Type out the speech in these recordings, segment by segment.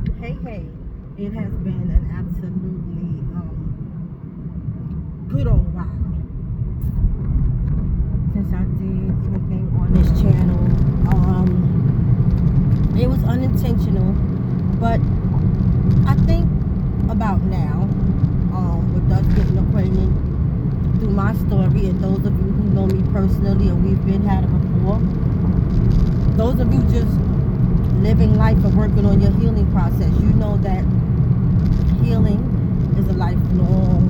Hey, it has been an absolutely good old while since I did anything on this channel. It was unintentional, but I think about now, with us getting acquainted through my story, and those of you who know me personally and we've had a rapport, those of you just living life and working on your healing process, you know that healing is a lifelong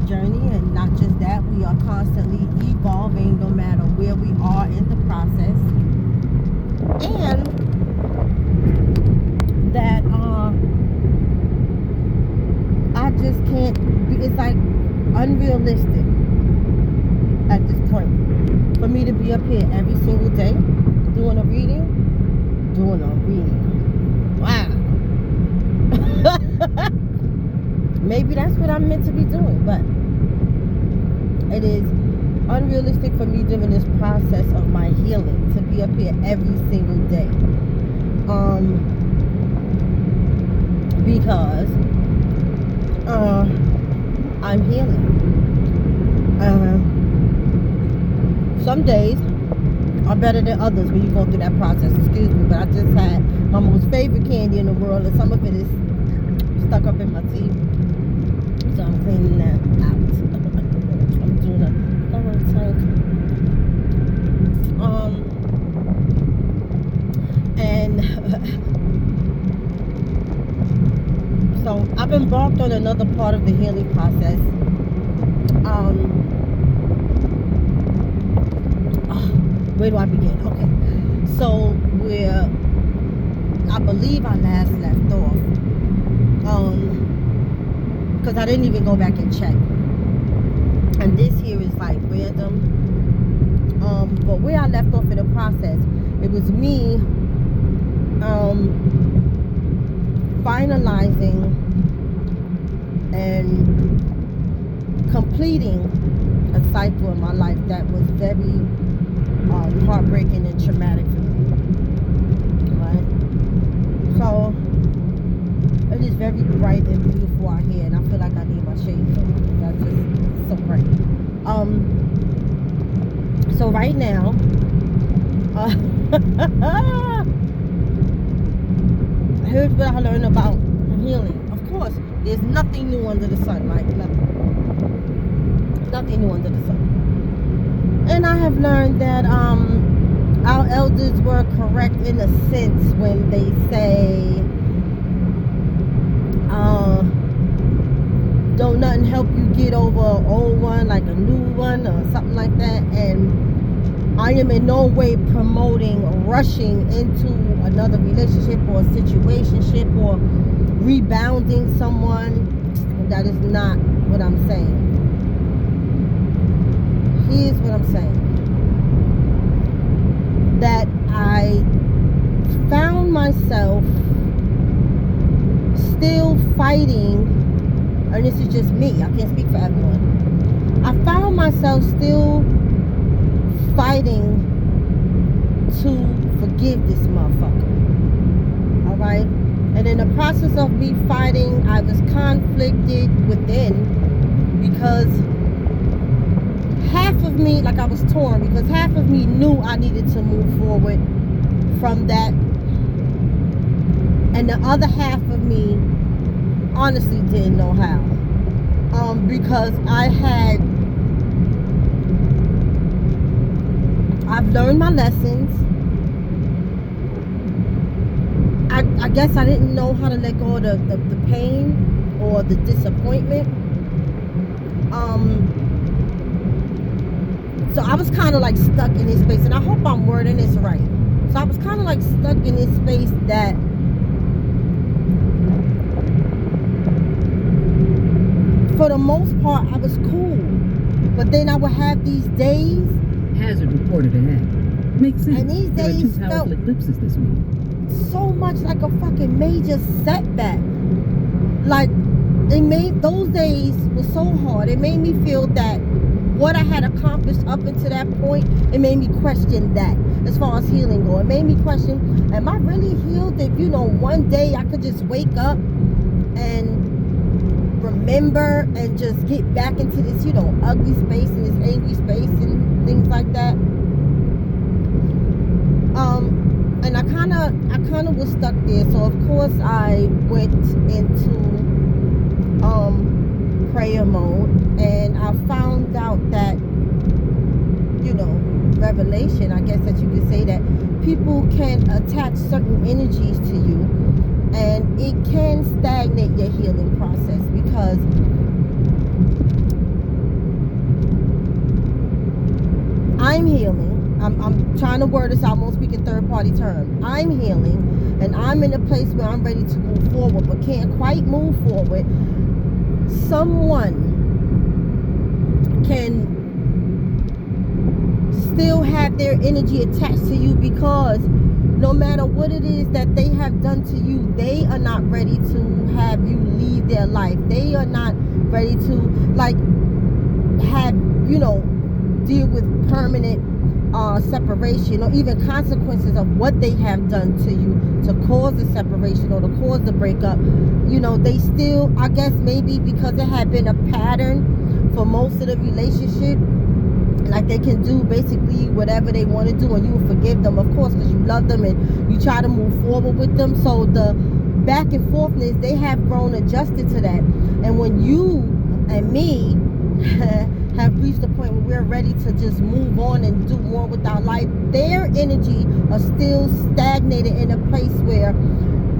journey, and not just that, we are constantly evolving no matter where we are in the process, and that I just can't be, it's like unrealistic at this point for me to be up here every single day doing a reading. Wow. Maybe that's what I'm meant to be doing, but it is unrealistic for me during this process of my healing to be up here every single day. Because I'm healing. Some days are better than others when you go through that process. Excuse me, but I just had my most favorite candy in the world, and some of it is stuck up in my teeth. So I'm cleaning that out. I'm doing a thorough tank. And so I've embarked on another part of the healing process. Where do I begin? Okay, so where I believe I last left off, because I didn't even go back and check, and this here is like random, but where I left off in the process, it was me finalizing and completing a cycle in my life that was very heartbreaking and traumatic for me, right? So it is very bright and beautiful out here, and I feel like I need my shades on. That's just so bright. So right now, here's what I learned about healing. Of course, there's nothing new under the sun, right? Nothing new under the sun. And I have learned that our elders were correct in a sense when they say, don't nothing help you get over an old one like a new one or something like that. And I am in no way promoting rushing into another relationship or situationship or rebounding someone. That is not what I'm saying. Here's what I'm saying. That I found myself still fighting, and this is just me, I can't speak for everyone. I found myself still fighting to forgive this motherfucker. Alright? And in the process of me fighting, I was conflicted within, because half of me, like I was torn, because half of me knew I needed to move forward from that, and the other half of me honestly didn't know how, because I've learned my lessons. I guess I didn't know how to let go of the pain or the disappointment. So I was kind of like stuck in this space, and I hope I'm wording this right. So I was kind of like stuck in this space that for the most part I was cool, but then I would have these days. Hazard reported ahead. Makes sense. And these there days are 2 powerful eclipses this week. So much like a fucking major setback. Like, it made those days was so hard. It made me feel that what I had accomplished up until that point, it made me question that as far as healing go. It made me question, am I really healed if, one day I could just wake up and remember and just get back into this, ugly space and this angry space and things like that. And I kind of was stuck there. So of course I went into prayer mode, and I found out that revelation, I guess that you could say, that people can attach certain energies to you, and it can stagnate your healing process, because I'm healing. I'm trying to word this out. I'm gonna speak in third party term. I'm healing, and I'm in a place where I'm ready to move forward, but can't quite move forward. Someone can still have their energy attached to you, because no matter what it is that they have done to you, they are not ready to have you leave their life. They are not ready to have deal with permanent separation, or even consequences of what they have done to you to cause the separation or to cause the breakup. They still, I guess maybe because it had been a pattern for most of the relationship, like they can do basically whatever they want to do, and you will forgive them, of course, because you love them and you try to move forward with them. So the back and forthness, they have grown adjusted to that. And when you and me have reached a point where we're ready to just move on and do more with our life, their energy are still stagnated in a place where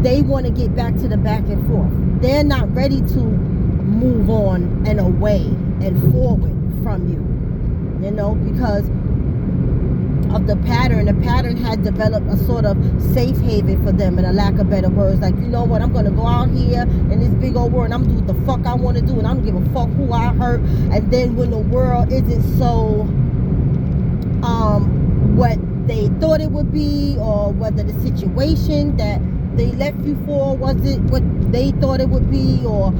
they want to get back to the back and forth. They're not ready to move on and away and forward from you, because of the pattern. The pattern had developed a sort of safe haven for them, in a lack of better words. Like, you know what, I'm gonna go out here in this big old world and I'm gonna do what the fuck I want to do, and I don't give a fuck who I hurt. And then when the world isn't so what they thought it would be, or whether the situation that they left you for wasn't what they thought it would be, or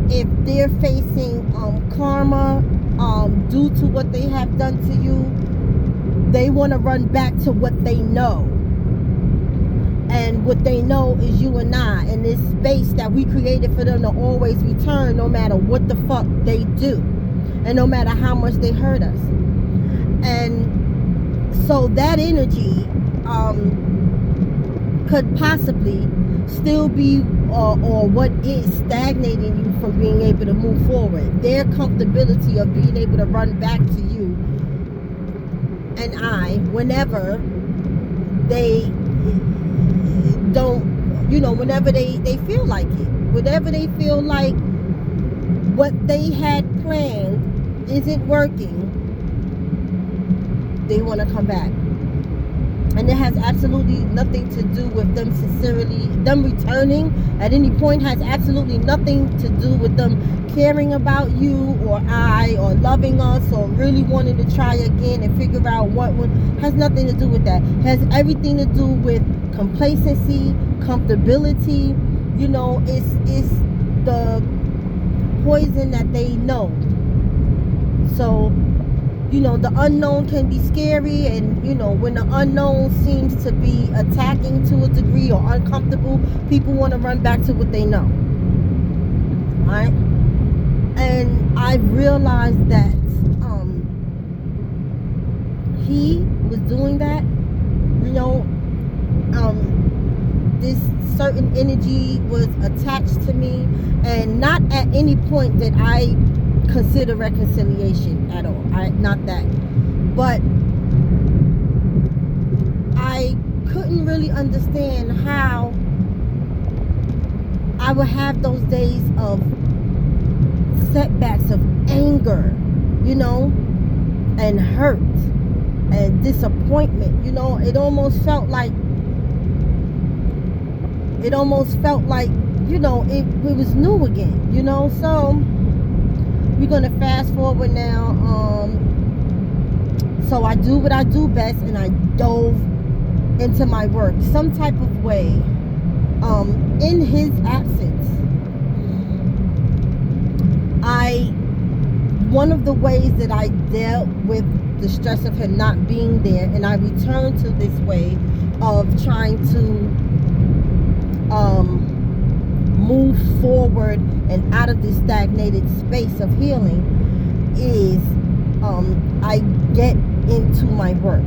if they're facing karma due to what they have done to you, they want to run back to what they know. And what they know is you and I, in this space that we created for them to always return, no matter what the fuck they do, and no matter how much they hurt us. And so that energy could possibly still be or what is stagnating you from being able to move forward. Their comfortability of being able to run back to you and I whenever they don't, whenever they feel like it, whenever they feel like what they had planned isn't working, they want to come back. And it has absolutely nothing to do with them them returning at any point has absolutely nothing to do with them caring about you or or loving us, or really wanting to try again and figure out what one. Has nothing to do with that. Has everything to do with complacency, comfortability. It's the poison that they know. So the unknown can be scary, and when the unknown seems to be attacking to a degree or uncomfortable, people want to run back to what they know. Right? And I've realized that he was doing that. This certain energy was attached to me, and not at any point did I consider reconciliation at all. Not that. But I couldn't really understand how I would have those days of setbacks, of anger, and hurt and disappointment. It almost felt like it was new again, so we're gonna fast forward now. So I do what I do best, and I dove into my work some type of way. In his absence, I one of the ways that I dealt with the stress of him not being there, and I returned to this way of trying to move forward and out of this stagnated space of healing, is I get into my work.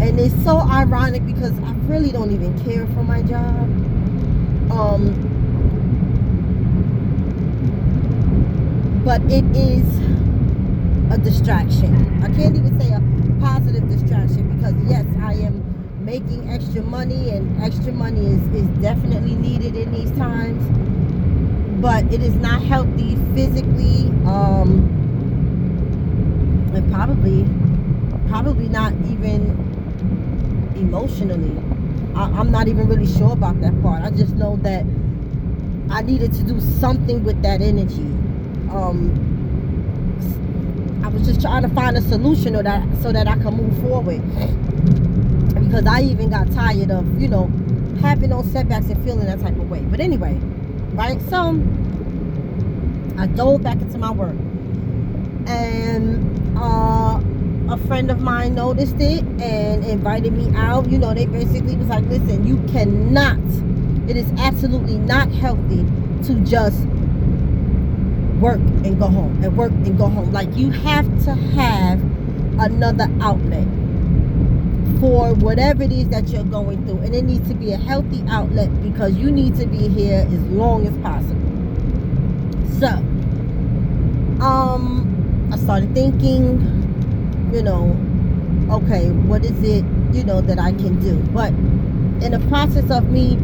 And it's so ironic because I really don't even care for my job. But it is a distraction. I can't even say a positive distraction, because yes, I am making extra money, and extra money is definitely needed in these times. But it is not healthy physically, and probably not even emotionally. I'm not even really sure about that part. I just know that I needed to do something with that energy. I was just trying to find a solution so that I can move forward, because I even got tired of, having those setbacks and feeling that type of way. But anyway, right? So I dove back into my work, and a friend of mine noticed it and invited me out. They basically was like, listen, you cannot, it is absolutely not healthy to just work and go home and work and go home. Like, you have to have another outlet for whatever it is that you're going through, and it needs to be a healthy outlet, because you need to be here as long as possible. So I started thinking, okay, what is it that I can do? But in the process of me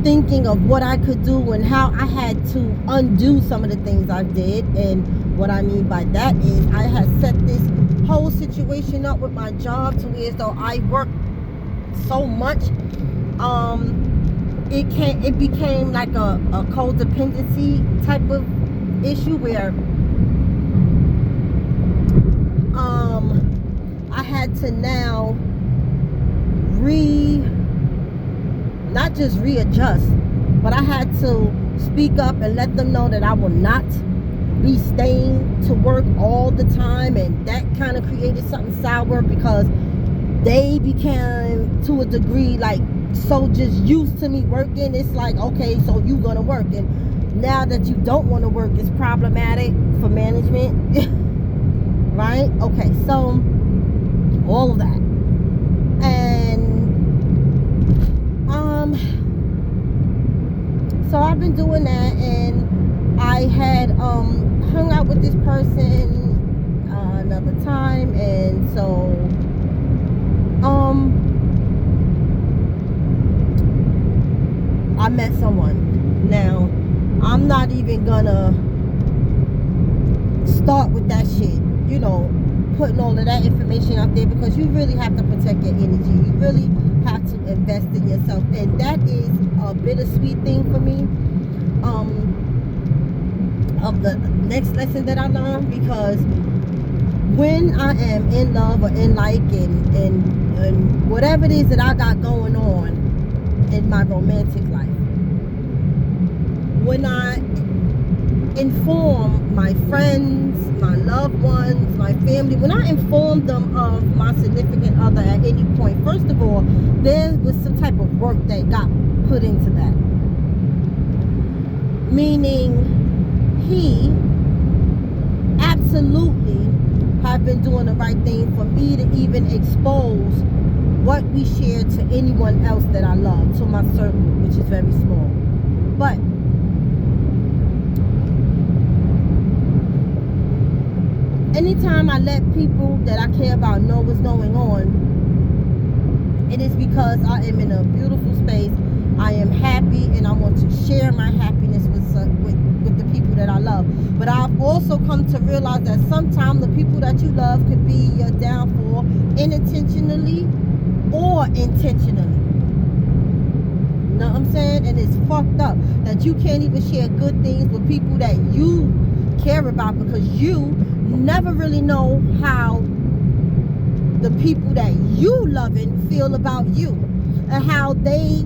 thinking of what I could do and how I had to undo some of the things I did, and what I mean by that is I had set this whole situation up with my job to where, as though I worked so much, it became like a codependency type of issue, where I had to now not just readjust, but I had to speak up and let them know that I will not be staying to work all the time. And that kind of created something sour, because they became, to a degree, like so just used to me working. It's like, okay, so you gonna work, and now that you don't want to work, it's problematic for management. Right? Okay, so all of that. And so I've been doing that, and I had hung out with this person another time, and so I met someone. Now, I'm not even gonna start with that shit, putting all of that information out there, because you really have to protect your energy. You really have to invest in yourself, and that is a bittersweet thing for me, of the next lesson that I learned. Because when I am in love or in like and whatever it is that I got going on in my romantic life, when I inform my friends, my loved ones, my family, when I inform them of my significant other at any point, first of all, there was some type of work that got put into that. Meaning, he absolutely had been doing the right thing for me to even expose what we share to anyone else that I love, to my circle, which is very small. But anytime I let people that I care about know what's going on, it is because I am in a beautiful space. I am happy, and I want to share my happiness with the people that I love. But I've also come to realize that sometimes the people that you love could be your downfall, unintentionally or intentionally. You know what I'm saying? And it's fucked up that you can't even share good things with people that you care about, because you never really know how the people that you loving feel about you, and how they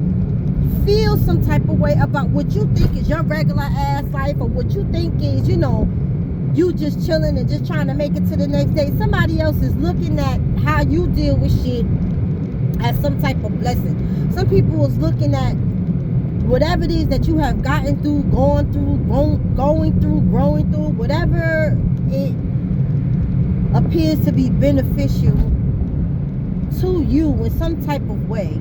feel feel some type of way about what you think is your regular ass life, or what you think is, you know, you just chilling and just trying to make it to the next day. Somebody else is looking at how you deal with shit as some type of blessing. Some people is looking at whatever it is that you have gotten through, going through, growing through, whatever it appears to be beneficial to you in some type of way.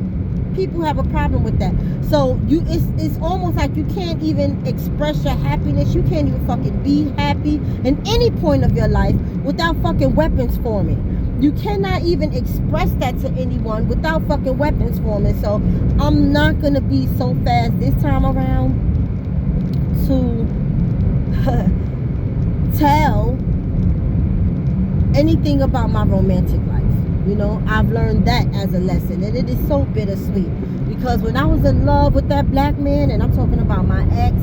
People have a problem with that. So it's almost like you can't even express your happiness. You can't even fucking be happy in any point of your life without fucking weapons forming. You cannot even express that to anyone without fucking weapons forming. So I'm not gonna be so fast this time around to tell anything about my romantic life. You know, I've learned that as a lesson, and it is so bittersweet, because when I was in love with that black man, and I'm talking about my ex,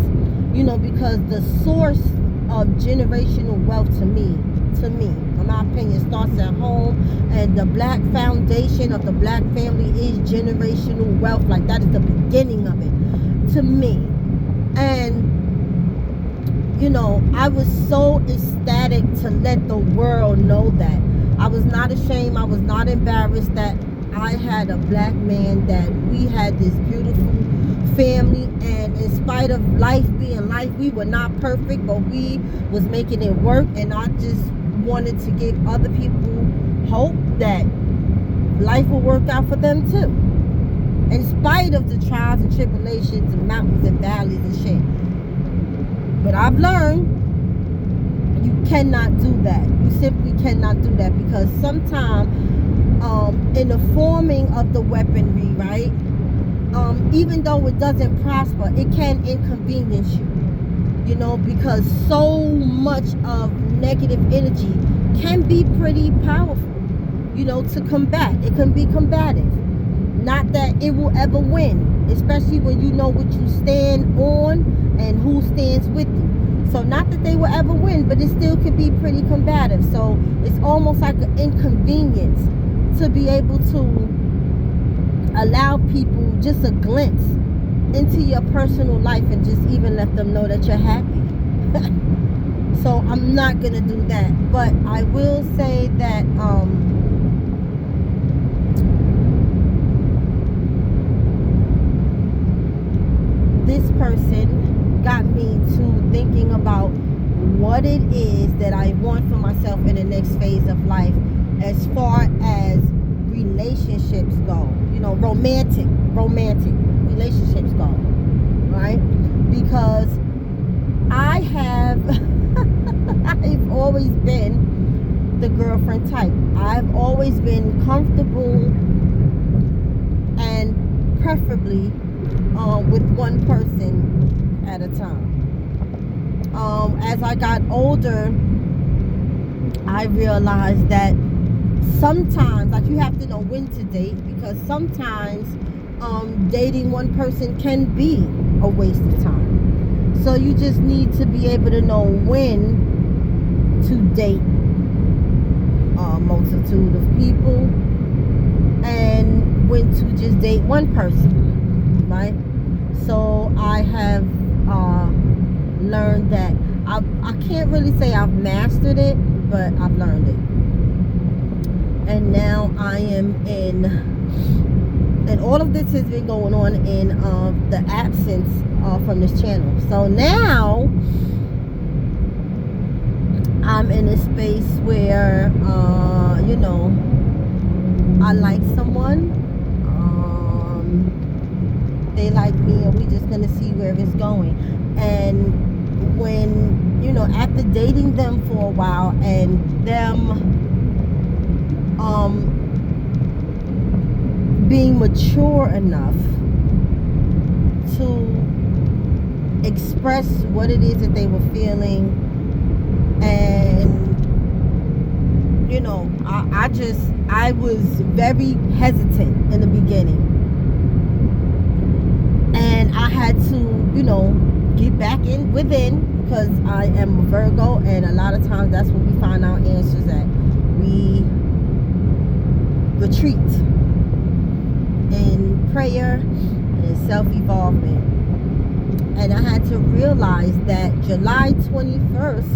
you know, because the source of generational wealth to me, in my opinion, starts at home, and the black foundation of the black family is generational wealth. Like, that is the beginning of it to me. And you know, I was so ecstatic to let the world know that. I was not ashamed. I was not embarrassed that I had a black man, that we had this beautiful family, and in spite of life being life, we were not perfect, but we was making it work. And I just wanted to give other people hope that life will work out for them too, in spite of the trials and tribulations and mountains and valleys and shit. But I've learned you cannot do that. You simply cannot do that, because sometimes in the forming of the weaponry, right, even though it doesn't prosper, it can inconvenience you, you know, because so much of negative energy can be pretty powerful, you know, to combat. It can be combative. Not that it will ever win, especially when you know what you stand on and who stands with you. So not that they will ever win, but it still could be pretty combative. So it's almost like an inconvenience to be able to allow people just a glimpse into your personal life and just even let them know that you're happy. So I'm not gonna do that, but I will say that this person got me to thinking about what it is that I want for myself in the next phase of life, as far as relationships go, you know, romantic relationships go, right? Because I have I've always been the girlfriend type. I've always been comfortable and preferably with one person at a time. As I got older, I realized that sometimes, like, you have to know when to date, because sometimes dating one person can be a waste of time. So you just need to be able to know when to date a multitude of people and when to just date one person, right? So I have learned that I can't really say I've mastered it, but I've learned it. And now I am in, and all of this has been going on in the absence from this channel. So now I'm in a space where you know, I like someone, they like me, and we just gonna see where it's going. And when, you know, after dating them for a while and them being mature enough to express what it is that they were feeling, and you know, I was very hesitant in the beginning, and I had to, you know, get back in within, because I am a Virgo, and a lot of times that's when we find our answers at. We retreat in prayer and self-evolvement. And I had to realize that July 21st,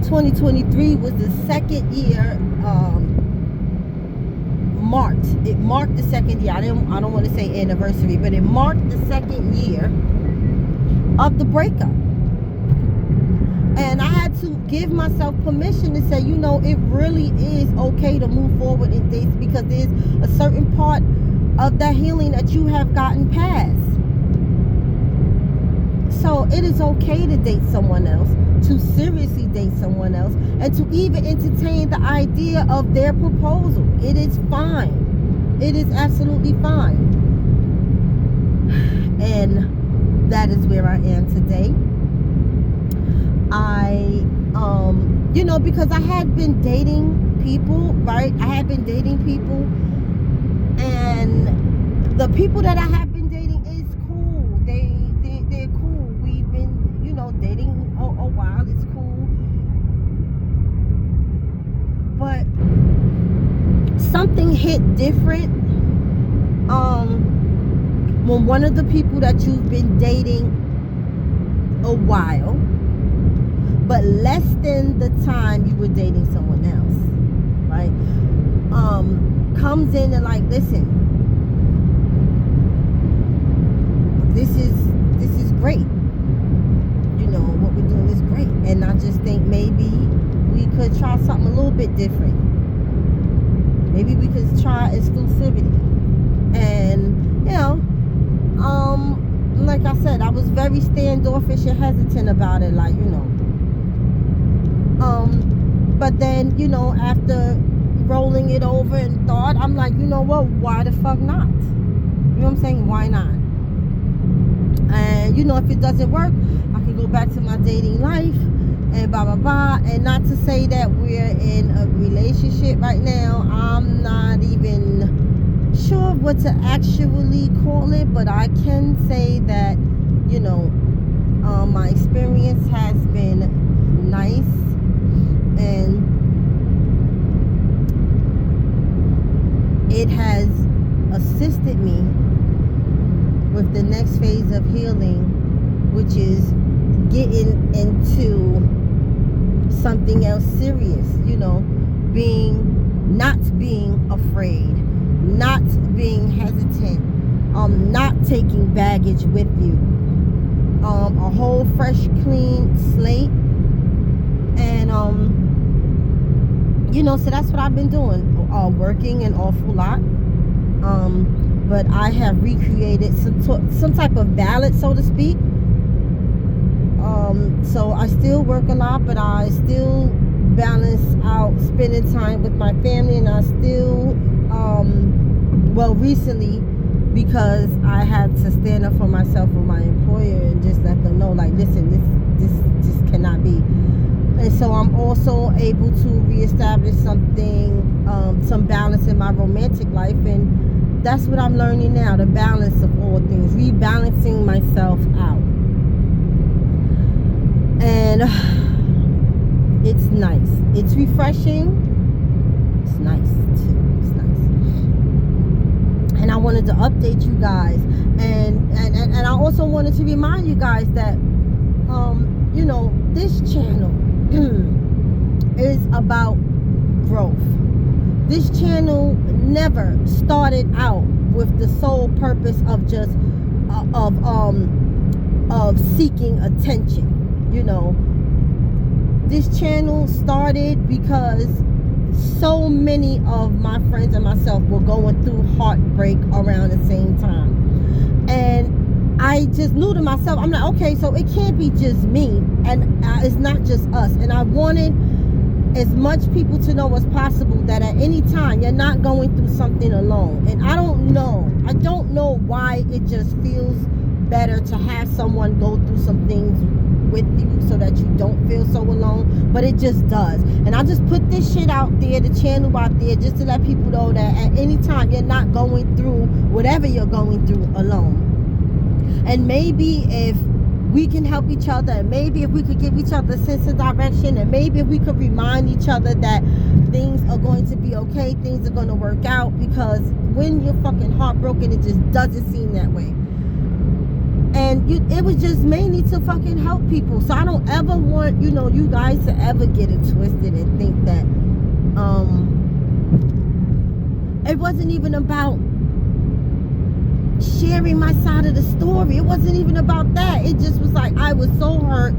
2023 was the second year, it marked the second year. I don't want to say anniversary, but it marked the second year of the breakup. And I had to give myself permission to say, you know, it really is okay to move forward in dates, because there's a certain part of that healing that you have gotten past. So it is okay to date someone else, to seriously date someone else, and to even entertain the idea of their proposal. It is fine. It is absolutely fine. And that is where I am today. You know, because I had been dating people, right? I had been dating people, and the people that I have been dating is cool. They're cool. We've been, you know, dating a while. It's cool. But something hit different when one of the people that you've been dating a while, but less than the time you were dating someone else, right? Comes in and like, listen, this is great. You know, what we're doing is great. And I just think maybe we could try something a little bit different. Maybe we could try exclusivity. And, you know, like I said, I was very standoffish and hesitant about it, like, you know. But then, you know, after rolling it over and thought, I'm like, you know what, why the fuck not? You know what I'm saying? Why not? And, you know, if it doesn't work, I can go back to my dating life and blah, blah, blah. And not to say that we're in a relationship right now. I'm not even sure what to actually call it, but I can say that, you know, my experience has been nice, and it has assisted me with the next phase of healing, which is getting into something else serious, you know, not being afraid, not being hesitant, not taking baggage with you, a whole fresh clean slate. And you know, so that's what I've been doing, working an awful lot, but I have recreated some type of balance, so to speak. So I still work a lot, but I still balance out spending time with my family, and I still well, recently, because I had to stand up for myself with my employer and just let them know, like, listen, this just cannot be. And so I'm also able to reestablish some balance in my romantic life, and that's what I'm learning now, the balance of all things, rebalancing myself out. And it's nice. It's refreshing. It's nice too. It's nice. And I wanted to update you guys, and I also wanted to remind you guys that you know, this channel is about growth. This channel never started out with the sole purpose of just of seeking attention. You know, this channel started because so many of my friends and myself were going through heartbreak around the same time, and I just knew to myself, I'm like, okay, so it can't be just me, and it's not just us. And I wanted as much people to know as possible that at any time you're not going through something alone. And I don't know why it just feels better to have someone go through some things with you so that you don't feel so alone, but it just does. And I just put this shit out there, the channel out there, just to let people know that at any time you're not going through whatever you're going through alone. And maybe if we can help each other, and maybe if we could give each other a sense of direction, and maybe if we could remind each other that things are going to be okay, things are going to work out, because when you're fucking heartbroken, it just doesn't seem that way. And it was just mainly to fucking help people. So I don't ever want, you guys to ever get it twisted and think that it wasn't even about sharing my side of the story. It wasn't even about that. It just was like, I was so hurt.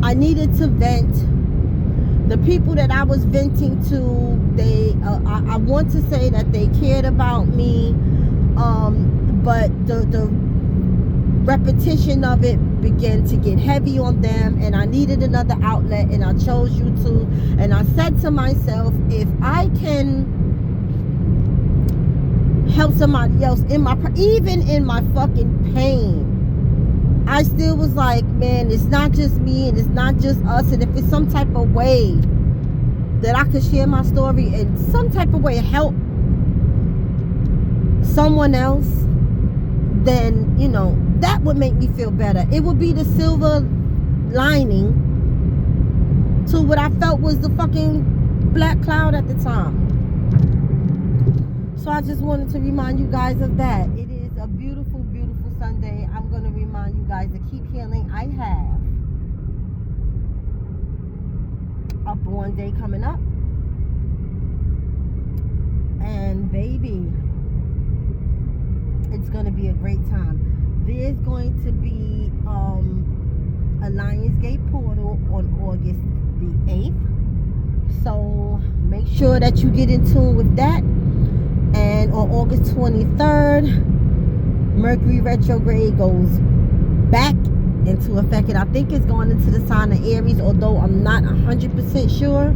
I needed to vent. The people that I was venting to, I want to say that they cared about me, but the repetition of it began to get heavy on them, and I needed another outlet, and I chose YouTube. And I said to myself, if I can help somebody else even in my fucking pain, I still was like, man, it's not just me and it's not just us, and if it's some type of way that I could share my story and some type of way help someone else, then that would make me feel better. It would be the silver lining to what I felt was the fucking black cloud at the time. So I just wanted to remind you guys of that. It is a beautiful, beautiful Sunday. I'm going to remind you guys to keep healing. I have a born day coming up. And baby, it's going to be a great time. There's going to be a Lionsgate portal on August the 8th. So make sure that you get in tune with that. And on August 23rd, Mercury retrograde goes back into effect. And I think it's going into the sign of Aries, although I'm not 100% sure.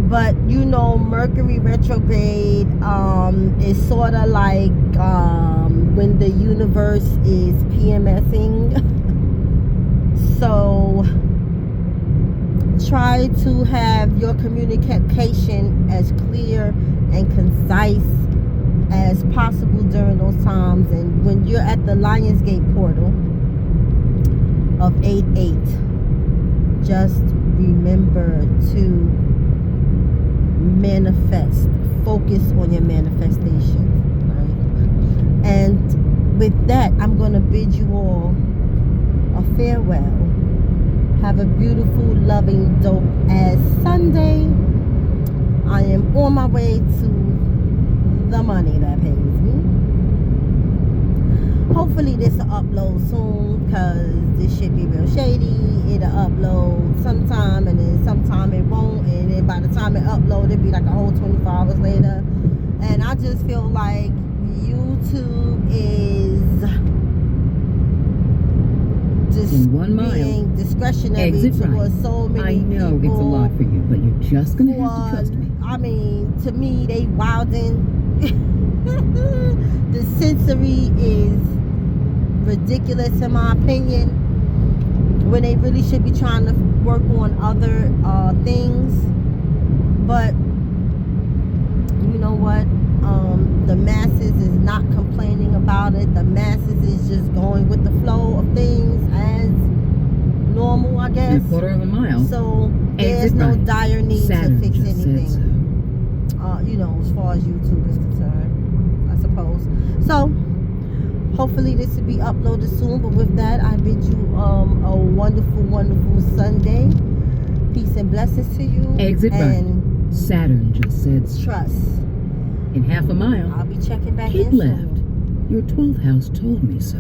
But Mercury retrograde is sort of like when the universe is PMSing. So try to have your communication as clear and concise as possible during those times. And when you're at the Lionsgate portal of 8/8, just remember to manifest. Focus on your manifestation, right? And with that, I'm going to bid you all a farewell. Have a beautiful, loving, dope ass Sunday. I am on my way to the money that pays me. Hopefully this will upload soon, because this shit be real shady. It'll upload sometime, and then sometime it won't, and then by the time it upload, it'll be like a whole 24 hours later. And I just feel like YouTube is just being discretionary towards so many people. I know it's a lot for you, but you're just gonna have to trust me. I mean, to me, they wildin'. The sensory is ridiculous in my opinion, when they really should be trying to work on other things. But you know what? The masses is not complaining about it. The masses is just going with the flow of things as normal, I guess. In a quarter of a mile. So there's no dire need to fix anything. As far as YouTube is concerned, I suppose. So hopefully this will be uploaded soon. But with that, I bid you a wonderful, wonderful Sunday. Peace and blessings to you. Exit and right. Saturn just said trust. In half a mile, I'll be checking back keep in left. soon. Your 12th house told me so.